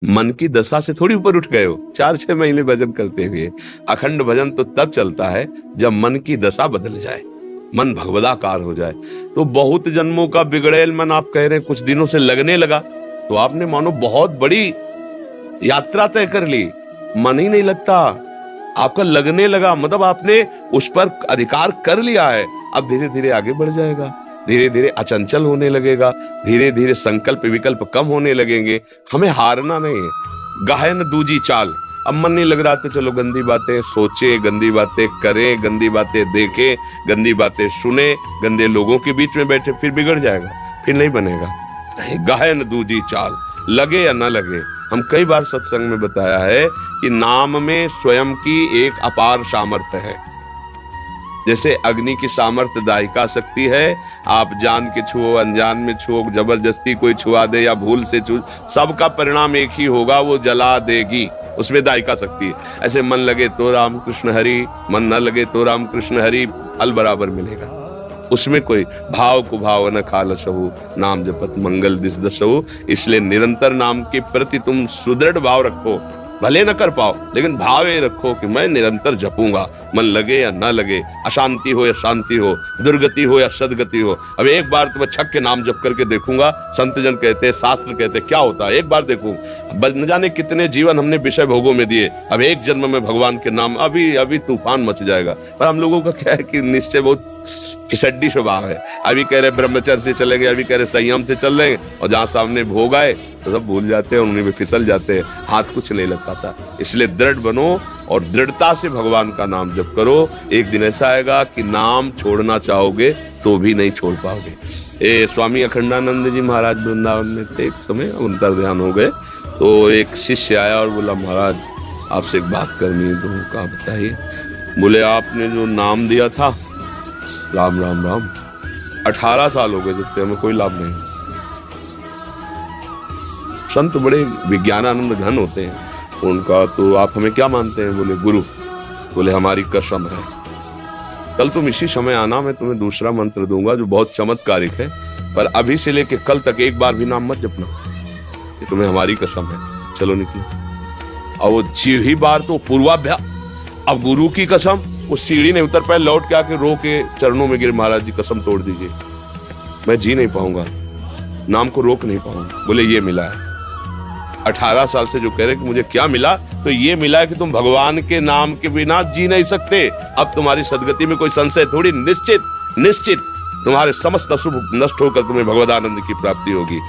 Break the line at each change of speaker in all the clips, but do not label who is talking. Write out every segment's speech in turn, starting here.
मन की दशा से थोड़ी ऊपर उठ गए हो। 4-6 महीने भजन करते हुए अखंड भजन तो तब चलता है जब मन की दशा बदल जाए, मन भगवदाकार हो जाए। तो बहुत जन्मों का बिगड़ेल मन आप कह रहे हैं कुछ दिनों से लगने लगा, तो आपने मानो बहुत बड़ी यात्रा तय कर ली। मन ही नहीं लगता, आपका लगने लगा, मतलब आपने उस पर अधिकार कर लिया है। अब धीरे धीरे आगे बढ़ जाएगा, धीरे धीरे अचंचल होने लगेगा, धीरे धीरे संकल्प विकल्प कम होने लगेंगे। हमें हारना नहीं है। गाहे न दूजी चाल। अब मन नहीं लग रहा तो चलो गंदी बातें सोचे, गंदी बातें करें, गंदी बातें देखें, गंदी बातें सुने, गंदे लोगों के बीच में बैठे, फिर बिगड़ जाएगा, फिर नहीं बनेगा। नहीं, गाहे न दूजी चाल, लगे या ना लगे। हम कई बार सत्संग में बताया है कि नाम में स्वयं की एक अपार सामर्थ्य है। जैसे अग्नि की सामर्थ्य दाहिका शक्ति है, आप जान के छुओ, अनजान में छुओ, जबरदस्ती कोई छुआ दे या भूल से छू, सबका परिणाम एक ही होगा, वो जला देगी। उसमें दाहिका शक्ति है। ऐसे मन लगे तो राम कृष्ण हरि, मन न लगे तो राम कृष्ण हरि, फल बराबर मिलेगा। उसमें कोई भाव को भाव न खालसहु, नाम जपत मंगल दिस दसहु। इसलिए निरंतर नाम के प्रति तुम सुदृढ़ भाव रखो, भले न कर पाओ लेकिन भाव ये रखो कि मैं निरंतर जपूंगा, मन लगे या ना लगे, अशांति हो या शांति हो, दुर्गति हो या सदगति हो। अब एक बार तो मैं छक के नाम जप करके देखूंगा। संत जन कहते हैं, शास्त्र कहते हैं, क्या होता है, एक बार देखूं। न जाने कितने जीवन हमने विषय भोगों में दिए, अब एक जन्म में भगवान के नाम, अभी तूफान मच जाएगा। पर हम लोगों का क्या है कि निश्चय बहुत खिसड्डी स्वभाव है। अभी कह रहे ब्रह्मचर्य से चलेंगे, अभी कह रहे संयम से चल रहे हैं, और जहां सामने भोग आए तो सब भूल जाते हैं, उन्हीं में फिसल जाते हैं, हाथ कुछ नहीं लग पाता। इसलिए दृढ़ बनो और दृढ़ता से भगवान का नाम जप करो। एक दिन ऐसा आएगा कि नाम छोड़ना चाहोगे तो भी नहीं छोड़ पाओगे। स्वामी अखंडानंद जी महाराज वृंदावन में थे एक समय, उनका ध्यान हो गए, तो एक शिष्य आया और बोला, महाराज आपसे एक बात करनी है। तो कहा बताइए। बोले आपने जो नाम दिया था, राम राम राम, 18 साल हो गए जब से, हमें कोई लाभ नहीं। संत बड़े विज्ञानानंद घन होते हैं उनका, तो आप हमें क्या मानते हैं? बोले गुरु। बोले हमारी कसम है, कल तुम इसी समय आना, मैं तुम्हें दूसरा मंत्र दूंगा जो बहुत चमत्कारिक है, पर अभी से लेके कल तक एक बार भी नाम मत जपना, ये तुम्हें हमारी कसम है। चलो निकलो। और वो जी ही बार तो पूर्वाभ्यास, अब गुरु की कसम, वो सीढ़ी नहीं उतर पाए, लौट के आके रो के चरणों में गिरे, महाराज जी कसम तोड़ दीजिए, मैं जी नहीं पाऊंगा, नाम को रोक नहीं पाऊंगा। बोले ये मिला है। 18 साल से जो कह रहे कि मुझे क्या मिला, तो ये मिला है कि तुम भगवान के नाम के बिना जी नहीं सकते। अब तुम्हारी सदगति में कोई संशय थोड़ी, निश्चित तुम्हारे समस्त अशुभ नष्ट होकर तुम्हें भगवदानंद की प्राप्ति होगी।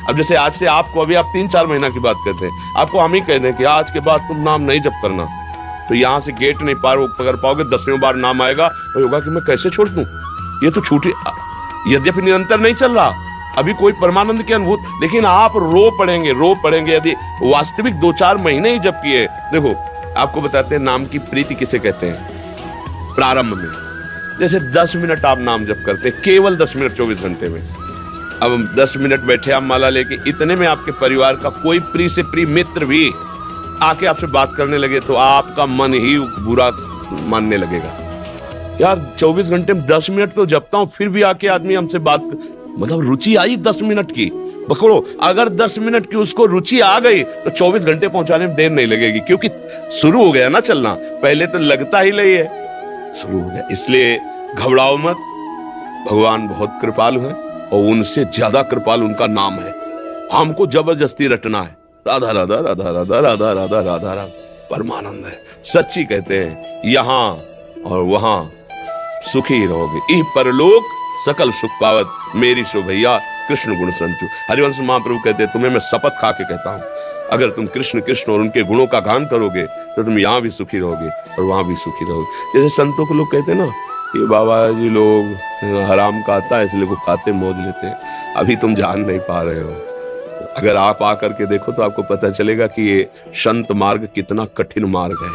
अब जैसे आज से आपको, अभी आप 3-4 महीना की बात करते हैं, आपको हम ही कह रहे हैं कि आज के बाद तुम नाम नहीं जप करना, तो यहाँ से गेट नहीं पार पकड़ पाओगे। 10वें बार नाम आएगा तो होगा कि मैं कैसे छोड़ दूं, ये तो छूटी, यद्यपि निरंतर नहीं चल रहा, अभी कोई परमानंद की अनुभूत, लेकिन आप रो पड़ेंगे यदि वास्तविक 2-4 महीने ही जब किए। देखो आपको बताते हैं नाम की प्रीति किसे कहते हैं। प्रारंभ में जैसे 10 मिनट आप नाम जप करते, केवल 10 मिनट 24 घंटे में, अब 10 मिनट बैठे आप माला लेके, इतने में आपके परिवार का कोई प्रिय से प्रिय मित्र भी आके आपसे बात करने लगे तो आपका मन ही बुरा मानने लगेगा। यार 24 घंटे में 10 मिनट तो जपता हूं, फिर भी आके आदमी हमसे बात, मतलब रुचि आई 10 मिनट की, पकड़ो, अगर 10 मिनट की उसको रुचि आ गई तो 24 घंटे पहुंचाने में देर नहीं लगेगी, क्योंकि शुरू हो गया ना चलना, पहले तो लगता ही नहीं है, शुरू हो गया। इसलिए घबराओ मत, भगवान बहुत कृपालु है और उनसे ज्यादा कृपालु उनका नाम है। हमको जबरदस्ती रटना है, राधा राधा राधा राधा राधा राधा राधा राधा, परमानंद है। सच्ची कहते हैं यहाँ और वहां सुखी रहोगे, ई परलोक सकल सुख पावत, मेरी सो भैया कृष्ण गुण संचु। हरिवंश महाप्रभु कहते हैं, तुम्हें मैं शपथ खा के कहता हूं, अगर तुम कृष्ण कृष्ण और उनके गुणों का गान करोगे तो तुम यहाँ भी सुखी रहोगे और वहां भी सुखी रहोगे। जैसे संतों को लोग कहते हैं ना, ये बाबा जी लोग हराम का आता है इसलिए वो खाते मौज लेते हैं, अभी तुम जान नहीं पा रहे हो। अगर आप आकर के देखो तो आपको पता चलेगा कि ये संत मार्ग कितना कठिन मार्ग है,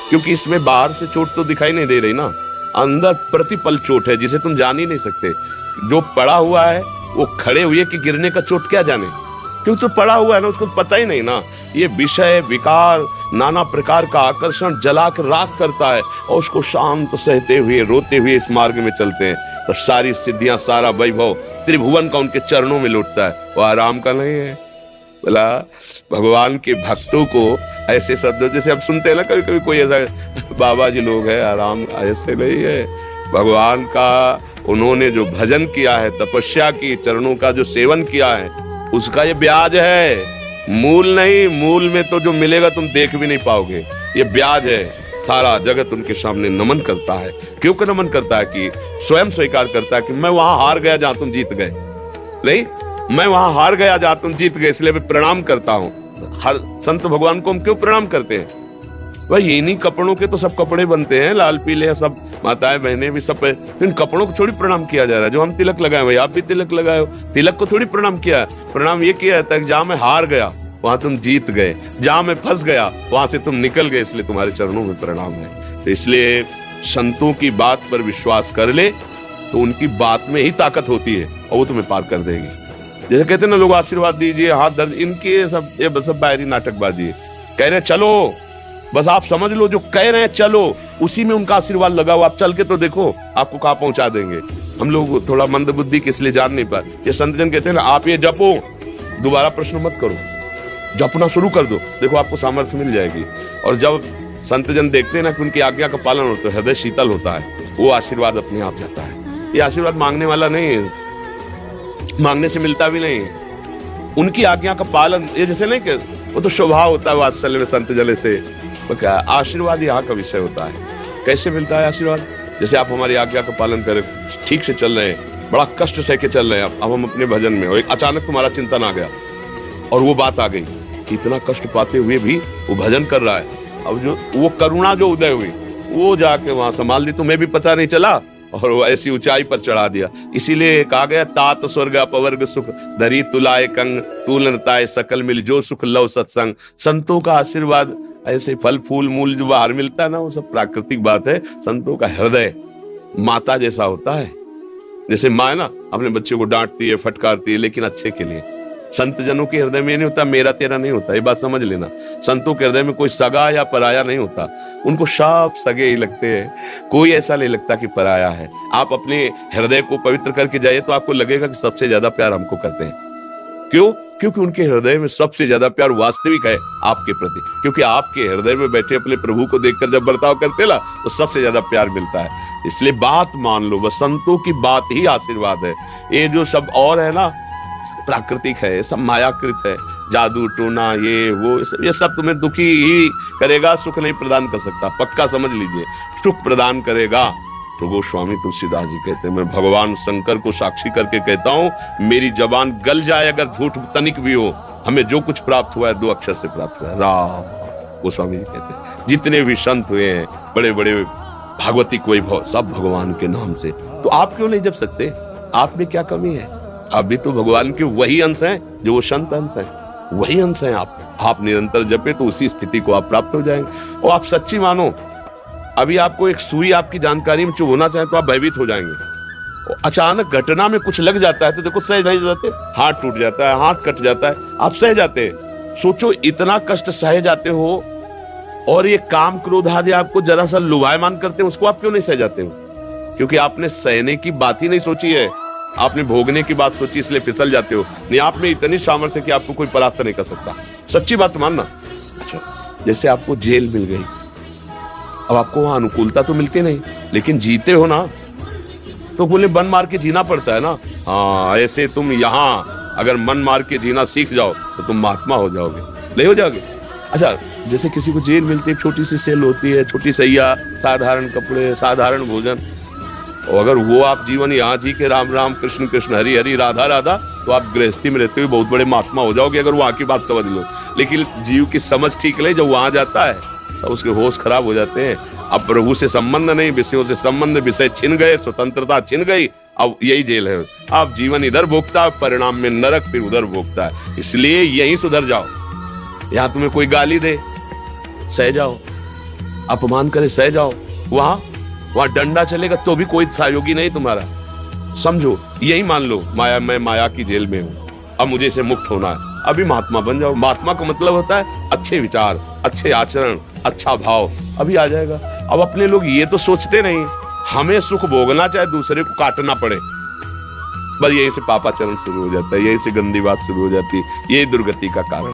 क्योंकि इसमें बाहर से चोट तो दिखाई नहीं दे रही ना, अंदर प्रतिपल चोट है जिसे तुम जान ही नहीं सकते। जो पड़ा हुआ है वो खड़े हुए कि गिरने का चोट क्या जाने, क्योंकि तो पड़ा हुआ है ना, उसको पता ही नहीं ना। ये विषय विकार नाना प्रकार का आकर्षण जला कर राख करता है और उसको शांत सहते हुए रोते हुए इस मार्ग में चलते हैं तो सारी सिद्धियां, सारा वैभव त्रिभुवन का उनके चरणों में लौटता है। वो आराम का नहीं है, बोला भगवान के भक्तों को ऐसे शब्द जैसे अब सुनते हैं ना, कभी कभी कोई ऐसा बाबा जी लोग हैं आराम, ऐसे नहीं है। भगवान का उन्होंने जो भजन किया है, तपस्या की, चरणों का जो सेवन किया है, उसका ये ब्याज है, मूल नहीं। मूल में तो जो मिलेगा तुम देख भी नहीं पाओगे, ये ब्याज है। सारा जगत उनके सामने नमन करता है। क्यों कि नमन करता है? कि स्वयं स्वीकार करता है कि मैं वहां हार गया जहां तुम जीत गए। नहीं, मैं वहां हार गया जहां तुम जीत गए, इसलिए मैं प्रणाम करता हूं। हर संत भगवान को हम क्यों प्रणाम करते हैं? भाई इन्हीं कपड़ों के तो सब कपड़े बनते हैं, लाल पीले, सब माताएं बहनें भी सब। तो इन कपड़ों को थोड़ी प्रणाम किया जा रहा है। जो हम तिलक लगाए, भाई आप भी तिलक लगाए हो, तिलक को थोड़ी प्रणाम किया। प्रणाम ये किया जाता है कि जहां मैं हार गया वहां तुम जीत गए, जहां मैं फंस गया वहां से तुम निकल गए, इसलिए तुम्हारे चरणों में प्रणाम है। तो इसलिए संतों की बात पर विश्वास कर ले तो उनकी बात में ही ताकत होती है और वो तुम्हें पार कर देगी। जैसे कहते हैं ना लोग, आशीर्वाद दीजिए, हाथ दर्द, इनके ये सब बाहरी नाटकबाजी है। कह रहे चलो, बस आप समझ लो जो कह रहे हैं चलो, उसी में उनका आशीर्वाद लगा हुआ। आप चल के तो देखो आपको कहां पहुंचा देंगे। हम लोग थोड़ा मंद बुद्धि के इसलिए जान नहीं पाए। ये संत जन कहते हैं ना, आप ये जपो, दोबारा प्रश्न मत करो, जपना शुरू कर दो, देखो आपको सामर्थ्य मिल जाएगी। और जब संत जन देखते हैं ना कि उनकी आज्ञा का पालन होता है, हृदय शीतल होता है, वो आशीर्वाद अपने आप जाता है। ये आशीर्वाद मांगने वाला नहीं है, मांगने से मिलता भी नहीं है। उनकी आज्ञा का पालन, ये जैसे नहीं कि वो तो स्वभाव होता है वात्सल्य में संत जन से। तो क्या आशीर्वाद यहाँ का विषय होता है। कैसे मिलता है आशीर्वाद? जैसे आप हमारी आज्ञा का पालन करें, ठीक से चल रहे हैं, बड़ा कष्ट सह के चल रहे हैं, अब हम अपने भजन में, और एक अचानक तुम्हारा चिंतन आ गया और वो बात आ गई, इतना कष्ट पाते हुए भी वो भजन कर रहा है। अब जो वो करुणा जो उदय हुई, वो जाके वहां संभाल दी, तुम्हें भी पता नहीं चला और वो ऐसी ऊंचाई पर चढ़ा दिया। इसीलिए कहा गया, तात स्वर्ग अपवर्ग सुख धरी तुलाए कंग, तुलनताए सकल मिल जो सुख लव सत्संग। संतों का आशीर्वाद, ऐसे फल फूल मूल जो बाहर मिलता है ना, वो सब प्राकृतिक बात है। संतों का हृदय माता जैसा होता है। जैसे माँ ना अपने बच्चे को डांटती है, फटकारती है, लेकिन अच्छे के लिए। संत जनों के हृदय में ये नहीं होता मेरा तेरा नहीं होता, ये बात समझ लेना। संतों के हृदय में कोई सगा या पराया नहीं होता, उनको सब सगे ही लगते हैं, कोई ऐसा नहीं लगता कि पराया है। आप अपने हृदय को पवित्र करके जाइए तो आपको लगेगा कि सबसे ज्यादा प्यार हमको करते हैं। क्यों? क्योंकि उनके हृदय में सबसे ज्यादा प्यार वास्तविक है आपके प्रति। क्योंकि आपके हृदय में बैठे अपने प्रभु को देखकर जब बर्ताव करते ना, तो सबसे ज्यादा प्यार मिलता है। इसलिए बात मान लो, बस संतों की बात ही आशीर्वाद है। ये जो सब और है ना, प्राकृतिक है, सब मायाकृत है, जादू टोना ये सब तुम्हें दुखी ही करेगा, सुख नहीं प्रदान कर सकता। पक्का समझ लीजिए, सुख प्रदान करेगा। तो गोस्वामी तुलसीदास जी कहते हैं, मैं भगवान शंकर को साक्षी करके कहता हूं, मेरी जबान गल जाए अगर झूठ तनिक भी हो, हमें जो कुछ प्राप्त हुआ है 2 अक्षर से प्राप्त हुआ है, राम। गोस्वामी जी कहते हैं जितने भी संत हुए हैं, बड़े बड़े भागवतिक वैभव, सब भगवान के नाम से। तो आप क्यों नहीं जप सकते? आप में क्या कमी है? आप भी तो भगवान के वही अंश हैं जो वो संत अंश हैं, वही अंश हैं आप निरंतर जपे तो उसी स्थिति को आप प्राप्त हो जाएंगे। और आप सच्ची मानो, अभी आपको एक सुई आपकी जानकारी में चुभना चाहे तो आप भयभीत हो जाएंगे। अचानक घटना में कुछ लग जाता है तो देखो सह नहीं जाते, हाथ टूट जाता है, हाथ कट जाता है, आप सह जाते हैं। सोचो इतना कष्ट सह जाते हो, और ये काम क्रोध आदि आपको जरा सा लुभायमान करते हैं, उसको आप क्यों नहीं सह जाते हो? क्योंकि आपने सहने की बात ही नहीं सोची है, आपने भोगने की बात सोची, इसलिए फिसल जाते हो। नहीं, आप में इतनी सामर्थ्य कि आपको कोई परास्त नहीं कर सकता। सच्ची बात मानना। अच्छा, जैसे आपको जेल मिल गई, अब आपको वहां अनुकूलता तो मिलती नहीं, लेकिन जीते हो ना, तो बोले मन मार के जीना पड़ता है ना। हाँ, ऐसे तुम यहाँ अगर मन मार के जीना सीख जाओ तो तुम महात्मा हो जाओगे, नहीं हो जाओगे? अच्छा, जैसे किसी को जेल मिलती है, छोटी सी सेल होती है, छोटी सैया, साधारण कपड़े, साधारण भोजन, और अगर वो आप जीवन यहाँ जी के राम राम कृष्ण कृष्ण हरि हरि राधा राधा, तो आप गृहस्थी में रहते हुए बहुत बड़े महात्मा हो जाओगे, अगर वहां की बात समझ लो। लेकिन जीव की समझ ठीक ले, जब वहां जाता है तो उसके होश खराब हो जाते हैं। अब प्रभु से संबंध नहीं, विषयों से संबंध, विषय छिन गए, स्वतंत्रता छिन गई, अब यही जेल है। आप जीवन इधर भोगता है, परिणाम में नरक, फिर उधर भोगता है। इसलिए यही सुधर जाओ। यहाँ तुम्हें कोई गाली दे, सह जाओ, अपमान करे, सह जाओ। वहां डंडा चलेगा तो भी कोई सहयोगी नहीं तुम्हारा। समझो, यही मान लो, मैं माया की जेल में हूं, अब मुझे इसे मुक्त होना है, अभी महात्मा बन जाओ। महात्मा का मतलब होता है अच्छे विचार, अच्छे आचरण, अच्छा भाव, अभी आ जाएगा। अब अपने लोग ये तो सोचते नहीं, हमें सुख भोगना चाहे दूसरे को काटना पड़े, बस यही से पापाचरण शुरू हो जाता है, यही से गंदी बात शुरू हो जाती है, यही दुर्गति का कारण।